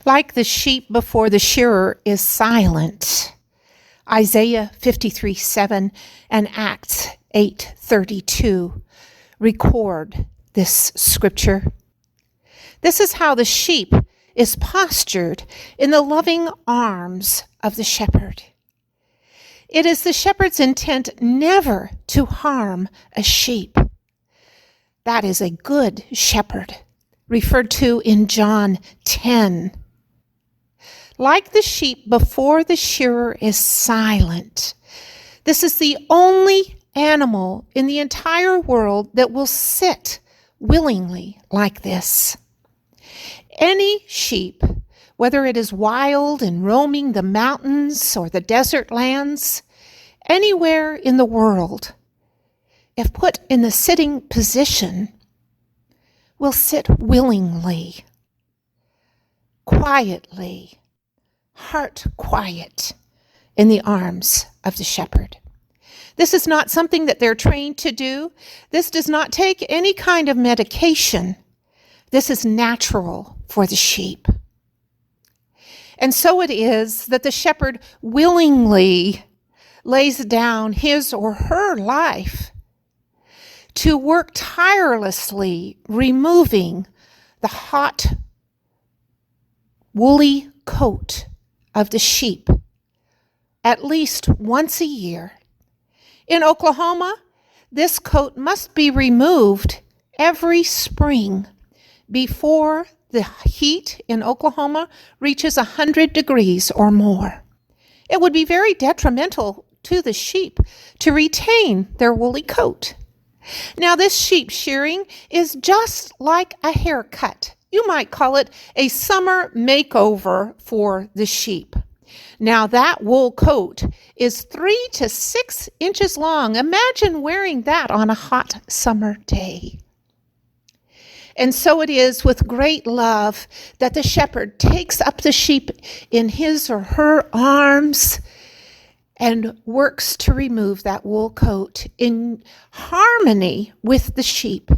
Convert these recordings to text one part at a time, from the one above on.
Like the sheep before the shearer is silent. Isaiah 53:7 and Acts 8:32 record this scripture. This is how the sheep is postured in the loving arms of the shepherd. It is the shepherd's intent never to harm a sheep. That is a good shepherd, referred to in John 10. Like the sheep before the shearer is silent, this is the only animal in the entire world that will sit willingly like this. Any sheep, whether it is wild and roaming the mountains or the desert lands, anywhere in the world, if put in the sitting position, will sit willingly, quietly, heart quiet, in the arms of the shepherd. This is not something that they're trained to do. This does not take any kind of medication. This is natural for the sheep. And so it is that the shepherd willingly lays down his or her life to work tirelessly removing the hot, woolly coat of the sheep at least once a year. In Oklahoma, this coat must be removed every spring before the heat in Oklahoma reaches 100 degrees or more. It would be very detrimental to the sheep to retain their woolly coat. Now, this sheep shearing is just like a haircut. You might call it a summer makeover for the sheep. Now, that wool coat is 3 to 6 inches long. Imagine wearing that on a hot summer day. And so it is with great love that the shepherd takes up the sheep in his or her arms and works to remove that wool coat in harmony with the sheep.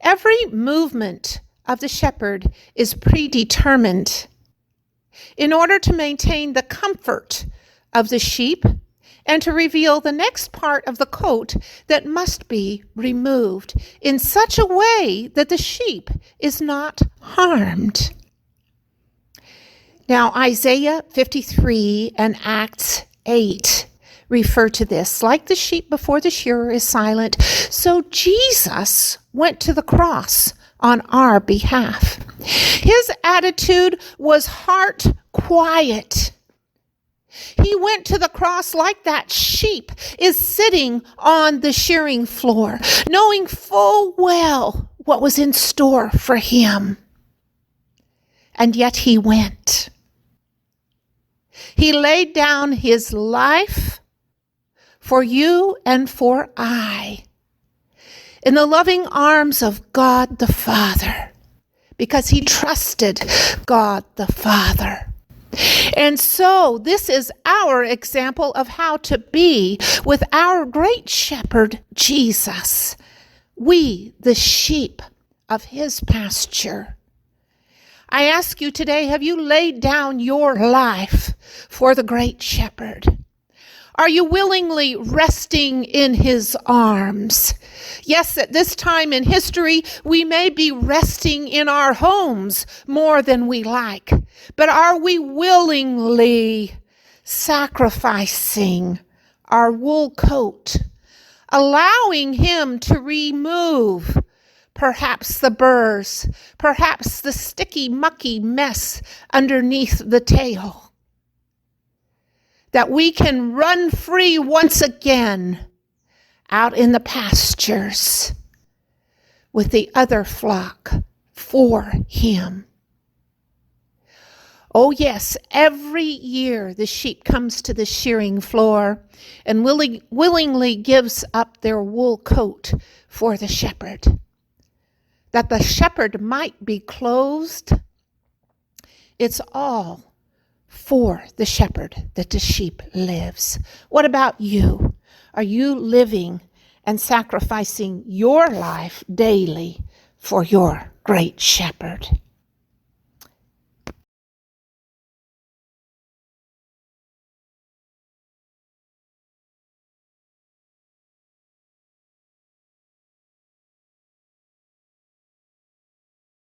Every movement of the shepherd is predetermined in order to maintain the comfort of the sheep and to reveal the next part of the coat that must be removed in such a way that the sheep is not harmed. Now, Isaiah 53 and Acts 8 refer to this. Like the sheep before the shearer is silent, so Jesus went to the cross on our behalf. His attitude was heart quiet. He went to the cross like that sheep is sitting on the shearing floor, knowing full well what was in store for him. And yet he went. He laid down his life for you and for I in the loving arms of God the Father, because he trusted God the Father. And so this is our example of how to be with our great shepherd, Jesus. We, the sheep of his pasture. I ask you today, have you laid down your life for the great shepherd? Are you willingly resting in his arms? Yes, at this time in history, we may be resting in our homes more than we like. But are we willingly sacrificing our wool coat, allowing him to remove perhaps the burrs, perhaps the sticky, mucky mess underneath the tail, that we can run free once again out in the pastures with the other flock for him? Oh yes, every year the sheep comes to the shearing floor and willingly gives up their wool coat for the shepherd, that the shepherd might be clothed. It's all for the shepherd that the sheep lives. What about you? Are you living and sacrificing your life daily for your great shepherd?